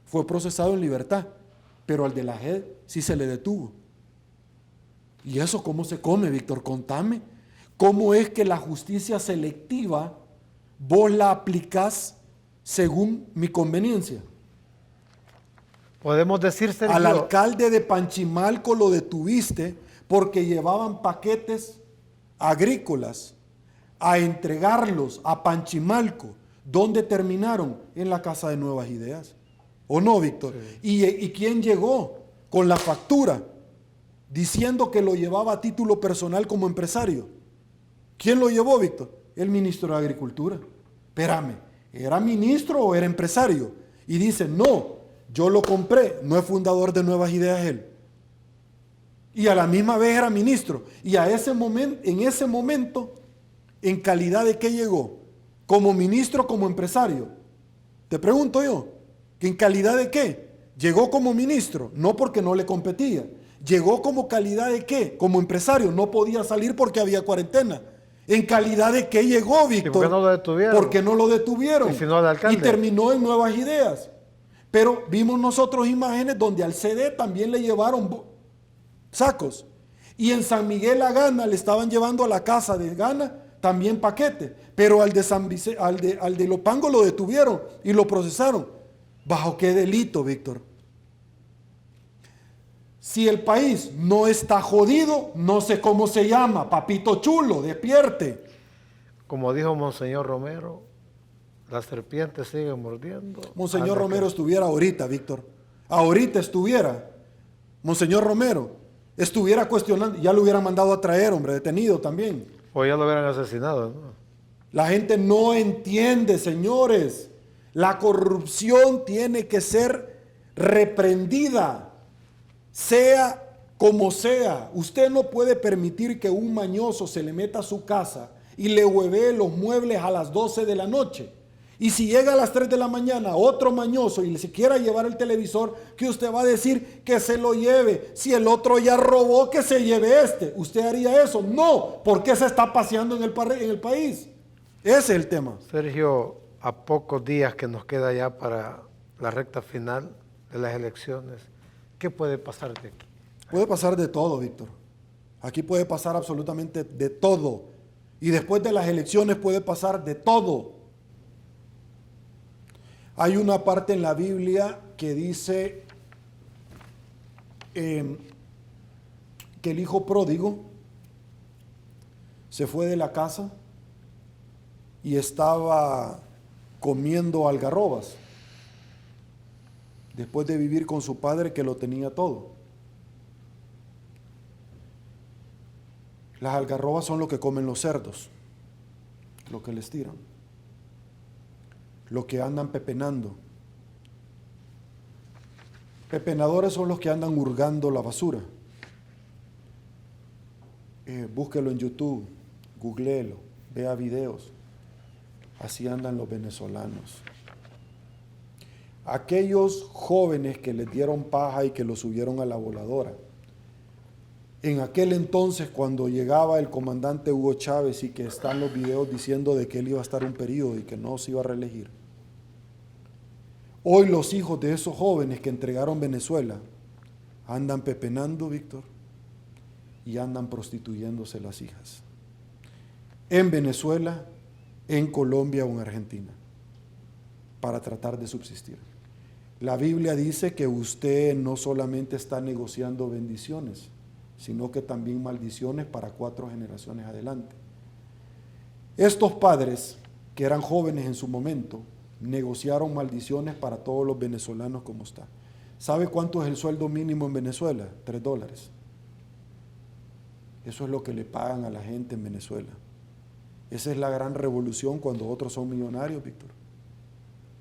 Fue procesado en libertad, pero al de la JED sí se le detuvo. ¿Y eso cómo se come, Víctor? Contame. ¿Cómo es que la justicia selectiva vos la aplicás según mi conveniencia? Podemos decir, Sergio, Al alcalde de Panchimalco lo detuviste porque llevaban paquetes agrícolas a entregarlos a Panchimalco. ¿Dónde terminaron? En la Casa de Nuevas Ideas. ¿O no, Víctor? Sí. ¿Y quién llegó con la factura diciendo que lo llevaba a título personal como empresario? ¿Quién lo llevó, Víctor? El ministro de Agricultura. Espérame, ¿era ministro o era empresario? Y dice, no, yo lo compré, no es fundador de Nuevas Ideas él. Y a la misma vez era ministro. Y en ese momento, ¿en calidad de qué llegó? ¿Como ministro o como empresario? Te pregunto yo, ¿en calidad de qué? Llegó como ministro, no porque no le competía. Llegó como calidad de qué? Como empresario, no podía salir porque había cuarentena. ¿En calidad de qué llegó, Víctor? ¿Por qué no lo detuvieron? Porque no lo detuvieron. Y si no, al alcalde. Y terminó en Nuevas Ideas. Pero vimos nosotros imágenes donde al CD también le llevaron sacos. Y en San Miguel La Gana le estaban llevando a la casa de Gana también paquete. Pero al de Lopango lo detuvieron y lo procesaron. ¿Bajo qué delito, Víctor? Si el país no está jodido, no sé cómo se llama. Papito chulo, despierte. Como dijo Monseñor Romero, las serpientes siguen mordiendo. Monseñor Romero estuviera ahorita, Víctor. Ahorita estuviera. Monseñor Romero estuviera cuestionando. Ya lo hubieran mandado a traer, hombre, detenido también. O ya lo hubieran asesinado, ¿no? La gente no entiende, señores. La corrupción tiene que ser reprendida. Sea como sea, usted no puede permitir que un mañoso se le meta a su casa y le huevee los muebles a las 12 de la noche. Y si llega a las 3 de la mañana otro mañoso y se quiera llevar el televisor, que usted va a decir que se lo lleve. Si el otro ya robó, que se lleve este. ¿Usted haría eso? No. ¿Por qué se está paseando en el país? Ese es el tema. Sergio, a pocos días que nos queda ya para la recta final de las elecciones, ¿qué puede pasar de aquí? Puede pasar de todo, Víctor. Aquí puede pasar absolutamente de todo. Y después de las elecciones puede pasar de todo. Hay una parte en la Biblia que dice que el hijo pródigo se fue de la casa y estaba comiendo algarrobas después de vivir con su padre que lo tenía todo. Las algarrobas son lo que comen los cerdos, lo que les tiran, lo que andan pepenando. Pepenadores son los que andan hurgando la basura. Búsquelo en YouTube, googleelo, vea videos. Así andan los venezolanos. Aquellos jóvenes que les dieron paja y que los subieron a la voladora. En aquel entonces, cuando llegaba el comandante Hugo Chávez y que están los videos diciendo de que él iba a estar un periodo y que no se iba a reelegir. Hoy los hijos de esos jóvenes que entregaron Venezuela andan pepenando, Víctor, y andan prostituyéndose las hijas. En Venezuela, en Colombia o en Argentina, para tratar de subsistir. La Biblia dice que usted no solamente está negociando bendiciones, sino que también maldiciones para 4 generaciones adelante. Estos padres, que eran jóvenes en su momento, negociaron maldiciones para todos los venezolanos como está. ¿Sabe cuánto es el sueldo mínimo en Venezuela? $3. Eso es lo que le pagan a la gente en Venezuela. Esa es la gran revolución cuando otros son millonarios, Víctor.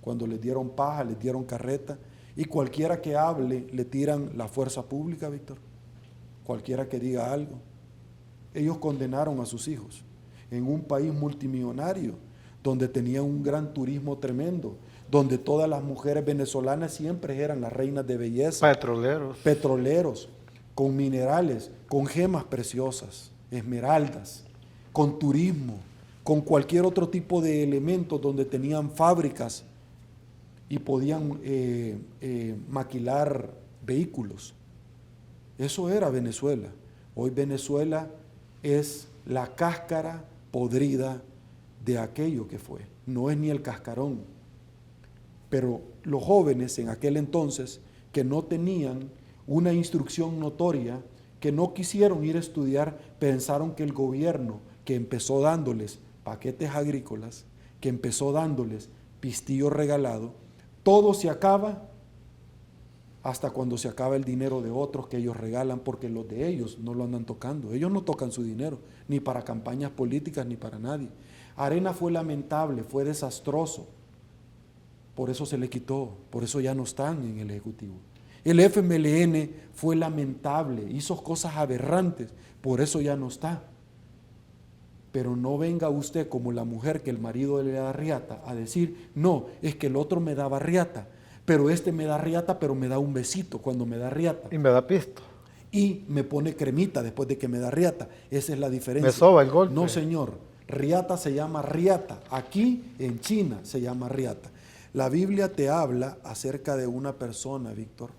Cuando les dieron paja, les dieron carreta, y cualquiera que hable le tiran la fuerza pública, Víctor. Cualquiera que diga algo. Ellos condenaron a sus hijos en un país multimillonario, donde tenían un gran turismo tremendo, donde todas las mujeres venezolanas siempre eran las reinas de belleza. Petroleros, con minerales, con gemas preciosas, esmeraldas, con turismo, con cualquier otro tipo de elementos, donde tenían fábricas y podían maquilar vehículos. Eso era Venezuela. Hoy Venezuela es la cáscara podrida de aquello que fue. No es ni el cascarón. Pero los jóvenes en aquel entonces, que no tenían una instrucción notoria, que no quisieron ir a estudiar, pensaron que el gobierno, que empezó dándoles paquetes agrícolas, que empezó dándoles pistillo regalado, todo se acaba hasta cuando se acaba el dinero de otros que ellos regalan, porque los de ellos no lo andan tocando. Ellos no tocan su dinero, ni para campañas políticas, ni para nadie. Arena fue lamentable, fue desastroso. Por eso se le quitó, por eso ya no están en el Ejecutivo. El FMLN fue lamentable, hizo cosas aberrantes, por eso ya no está. Pero no venga usted como la mujer que el marido le da riata a decir, no, es que el otro me daba riata, pero este me da riata, pero me da un besito cuando me da riata. Y me da pisto. Y me pone cremita después de que me da riata. Esa es la diferencia. Me soba el golpe. No, señor. Riata se llama riata. Aquí en China se llama riata. La Biblia te habla acerca de una persona, Víctor,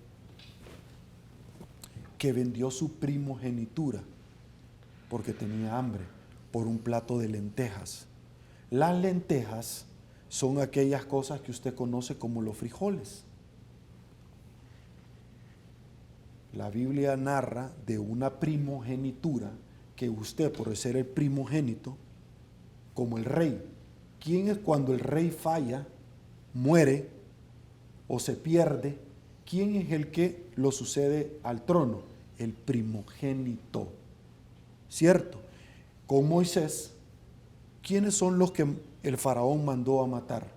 que vendió su primogenitura porque tenía hambre por un plato de lentejas. Las lentejas son aquellas cosas que usted conoce como los frijoles. La Biblia narra de una primogenitura que usted, por ser el primogénito, como el rey. ¿Quién es cuando el rey falla, muere o se pierde? ¿Quién es el que lo sucede al trono? El primogénito. ¿Cierto? Con Moisés, ¿quiénes son los que el faraón mandó a matar?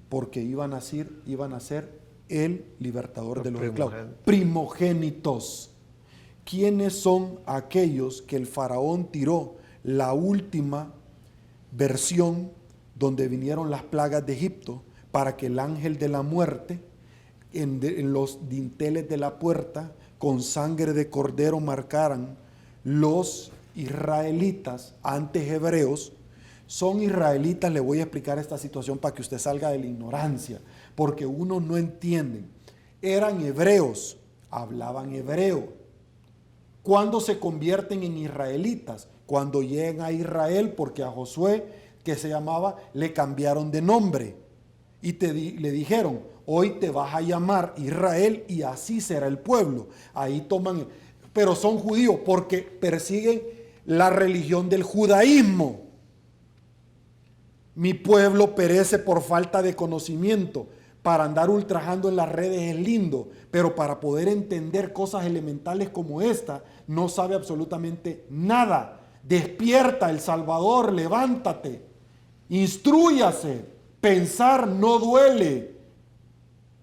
Porque iban a ser el libertador de los esclavos. Primogénitos. ¿Quiénes son aquellos que el faraón tiró la última versión donde vinieron las plagas de Egipto para que el ángel de la muerte en los dinteles de la puerta con sangre de cordero marcaran los israelitas, antes hebreos? Son israelitas. Le voy a explicar esta situación para que usted salga de la ignorancia, porque unos no entienden. Eran hebreos, hablaban hebreo. ¿Cuándo se convierten en israelitas? Cuando llegan a Israel, porque a Josué, que se llamaba, le cambiaron de nombre y le dijeron, hoy te vas a llamar Israel y así será el pueblo. Ahí toman, pero son judíos porque persiguen la religión del judaísmo. Mi pueblo perece por falta de conocimiento. Para andar ultrajando en las redes es lindo, pero para poder entender cosas elementales como esta, no sabe absolutamente nada. Despierta, El Salvador, levántate, instrúyase. Pensar no duele.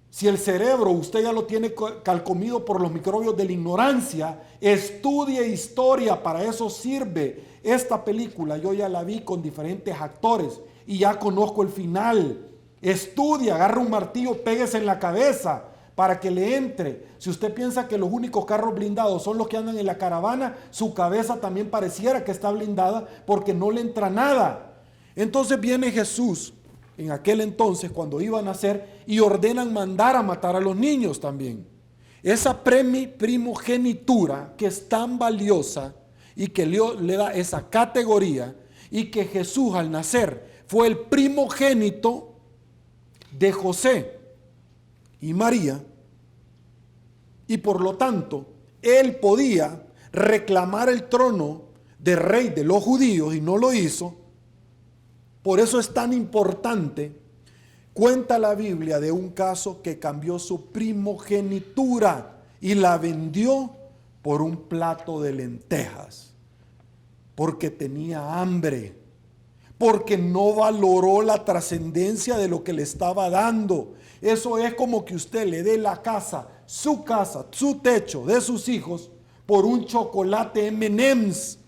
Si el cerebro usted ya lo tiene calcomido por los microbios de la ignorancia, estudie historia, para eso sirve. Esta película yo ya la vi con diferentes actores y ya conozco el final. Estudie, agarra un martillo, péguese en la cabeza para que le entre. Si usted piensa que los únicos carros blindados son los que andan en la caravana, su cabeza también pareciera que está blindada porque no le entra nada. Entonces viene Jesús en aquel entonces cuando iban a nacer y ordenan mandar a matar a los niños también. Esa primogenitura que es tan valiosa y que le da esa categoría, y que Jesús al nacer fue el primogénito de José y María, y por lo tanto él podía reclamar el trono de rey de los judíos y no lo hizo. Por eso es tan importante. Cuenta la Biblia de un caso que cambió su primogenitura y la vendió por un plato de lentejas, porque tenía hambre, porque no valoró la trascendencia de lo que le estaba dando. Eso es como que usted le dé la casa, su techo de sus hijos por un chocolate M&M's,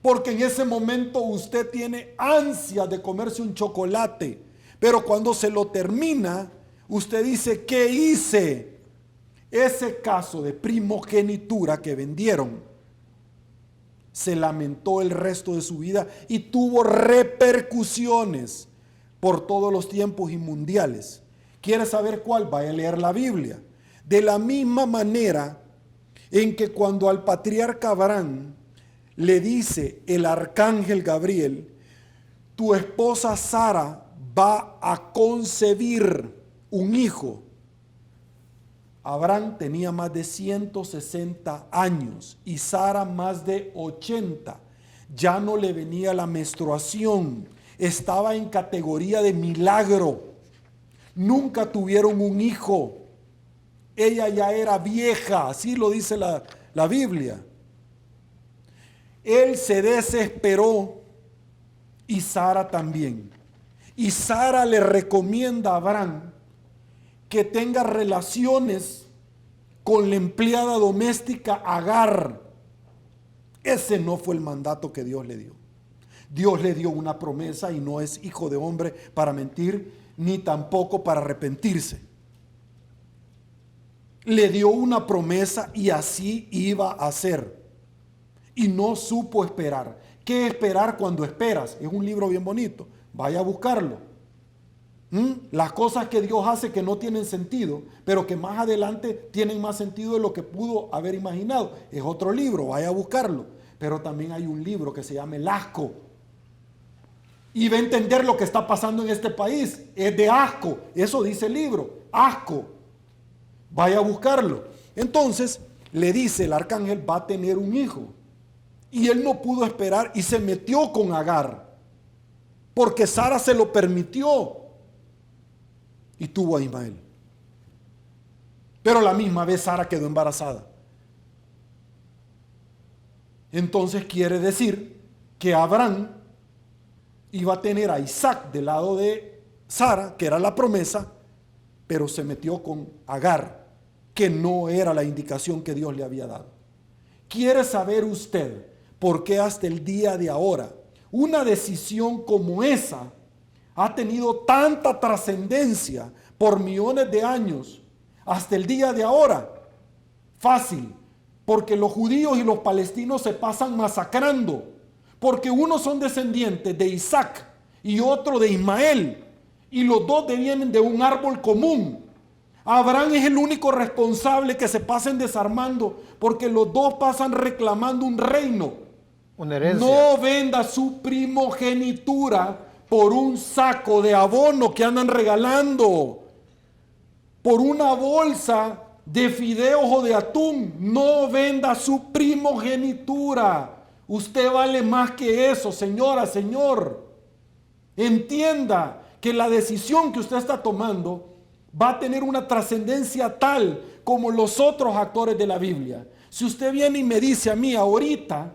porque en ese momento usted tiene ansia de comerse un chocolate, pero cuando se lo termina, usted dice, ¿qué hice? Ese caso de primogenitura que vendieron, se lamentó el resto de su vida y tuvo repercusiones por todos los tiempos y mundiales. ¿Quiere saber cuál? Vaya a leer la Biblia. De la misma manera en que cuando al patriarca Abraham le dice el arcángel Gabriel, tu esposa Sara va a concebir un hijo. Abraham tenía más de 160 años y Sara más de 80. Ya no le venía la menstruación, estaba en categoría de milagro. Nunca tuvieron un hijo. Ella ya era vieja, así lo dice la Biblia. Él se desesperó y Sara también. Y Sara le recomienda a Abraham que tenga relaciones con la empleada doméstica Agar. Ese no fue el mandato que Dios le dio. Dios le dio una promesa y no es hijo de hombre para mentir, ni tampoco para arrepentirse. Le dio una promesa y así iba a ser. Y no supo esperar. ¿Qué esperar cuando esperas? Es un libro bien bonito. Vaya a buscarlo. Las cosas que Dios hace que no tienen sentido, pero que más adelante tienen más sentido de lo que pudo haber imaginado. Es otro libro, vaya a buscarlo. Pero también hay un libro que se llama El Asco. Y va a entender lo que está pasando en este país. Es de asco. Eso dice el libro. Asco. Vaya a buscarlo. Entonces le dice el arcángel, va a tener un hijo. Y él no pudo esperar y se metió con Agar. Porque Sara se lo permitió. Y tuvo a Ismael. Pero a la misma vez Sara quedó embarazada. Entonces quiere decir que Abraham iba a tener a Isaac del lado de Sara, que era la promesa, pero se metió con Agar, que no era la indicación que Dios le había dado. ¿Quiere saber usted por qué hasta el día de ahora una decisión como esa ha tenido tanta trascendencia por millones de años hasta el día de ahora? Fácil, porque los judíos y los palestinos se pasan masacrando, porque unos son descendientes de Isaac y otro de Ismael, y los dos vienen de un árbol común. Abraham es el único responsable que se pasen desarmando, porque los dos pasan reclamando un reino. Una herencia. No venda su primogenitura por un saco de abono que andan regalando, por una bolsa de fideos o de atún. No venda su primogenitura. Usted vale más que eso, señora, señor. Entienda que la decisión que usted está tomando va a tener una trascendencia tal como los otros actores de la Biblia. Si usted viene y me dice a mí ahorita,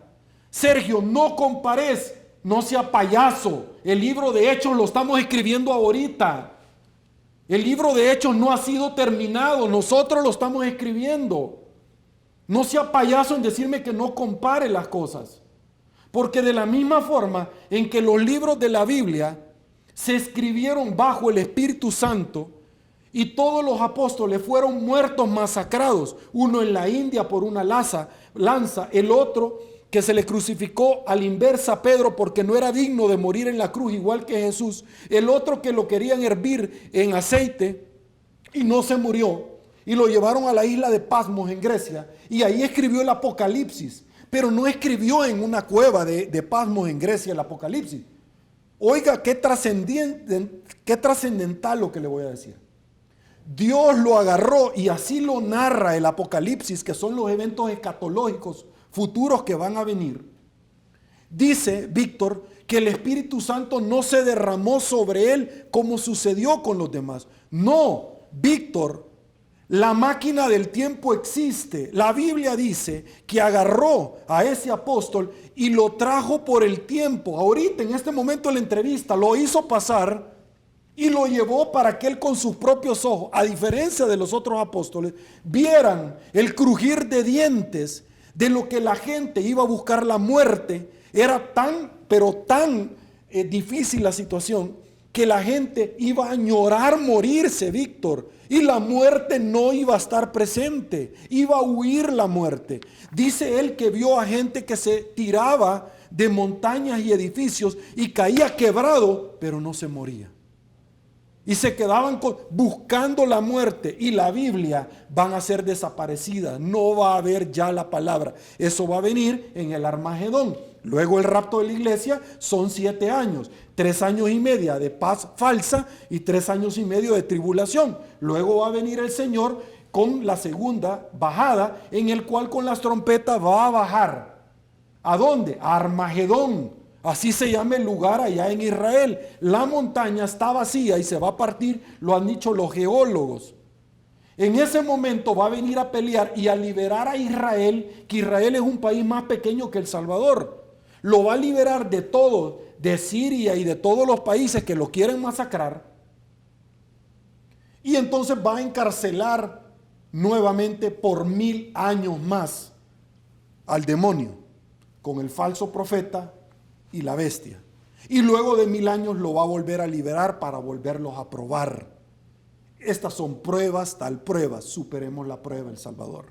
Sergio, no compares, no sea payaso, el libro de Hechos lo estamos escribiendo ahorita. El libro de Hechos no ha sido terminado, nosotros lo estamos escribiendo. No sea payaso en decirme que no compare las cosas. Porque de la misma forma en que los libros de la Biblia se escribieron bajo el Espíritu Santo y todos los apóstoles fueron muertos, masacrados, uno en la India por una lanza, el otro que se le crucificó a la inversa a Pedro porque no era digno de morir en la cruz igual que Jesús, el otro que lo querían hervir en aceite y no se murió y lo llevaron a la isla de Pasmos en Grecia y ahí escribió el Apocalipsis, pero no escribió en una cueva de Pasmos en Grecia el Apocalipsis. Oiga, qué trascendental lo que le voy a decir. Dios lo agarró y así lo narra el Apocalipsis, que son los eventos escatológicos futuros que van a venir. Dice Víctor que el Espíritu Santo no se derramó sobre él como sucedió con los demás. No, Víctor, La máquina del tiempo existe. La Biblia dice que agarró a ese apóstol y lo trajo por el tiempo. Ahorita, en este momento de la entrevista, lo hizo pasar y lo llevó para que él con sus propios ojos, a diferencia de los otros apóstoles, vieran el crujir de dientes de lo que la gente iba a buscar la muerte. Era tan, pero tan difícil la situación que la gente iba a añorar morirse, Víctor, y la muerte no iba a estar presente, iba a huir la muerte. Dice él que vio a gente que se tiraba de montañas y edificios y caía quebrado, pero no se moría. Y se quedaban buscando la muerte, y la Biblia van a ser desaparecidas. No va a haber ya la palabra. Eso va a venir en el Armagedón. Luego el rapto de la iglesia son 7 años. 3 años y medio de paz falsa y 3 años y medio de tribulación. Luego va a venir el Señor con la segunda bajada, en el cual con las trompetas va a bajar. ¿A dónde? A Armagedón. Así se llama el lugar allá en Israel. La montaña está vacía y se va a partir, lo han dicho los geólogos. En ese momento va a venir a pelear y a liberar a Israel, que Israel es un país más pequeño que El Salvador. Lo va a liberar de todo, de Siria y de todos los países que lo quieren masacrar. Y entonces va a encarcelar nuevamente por 1000 años más al demonio con el falso profeta y la bestia. Y luego de 1000 años lo va a volver a liberar para volverlos a probar. Estas son pruebas, tal prueba. Superemos la prueba, El Salvador.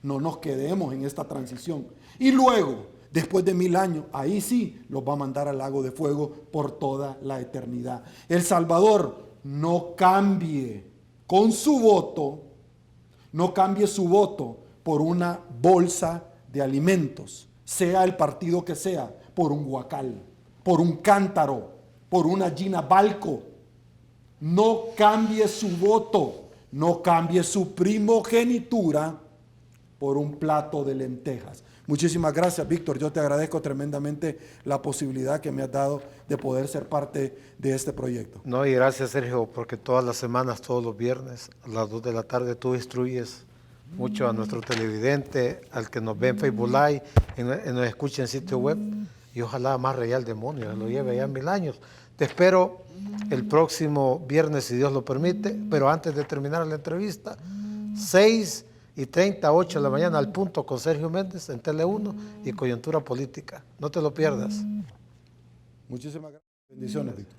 No nos quedemos en esta transición. Y luego, después de 1000 años, ahí sí los va a mandar al lago de fuego por toda la eternidad. El Salvador no cambie con su voto, no cambie su voto por una bolsa de alimentos, sea el partido que sea, por un guacal, por un cántaro, por una Gina Balco. No cambie su voto, no cambie su primogenitura por un plato de lentejas. Muchísimas gracias, Víctor. Yo te agradezco tremendamente la posibilidad que me has dado de poder ser parte de este proyecto. No, y gracias, Sergio, porque todas las semanas, todos los viernes, a las 2 de la tarde, tú instruyes mucho a nuestro televidente, al que nos ve en Facebook Live, nos escucha en sitio web, y ojalá más real demonio, lo lleve ya 1000 años. Te espero el próximo viernes, si Dios lo permite, pero antes de terminar la entrevista, 6:30, 8 de la mañana al punto con Sergio Méndez en Tele 1 y Coyuntura Política. No te lo pierdas. Muchísimas gracias. Bendiciones, Víctor.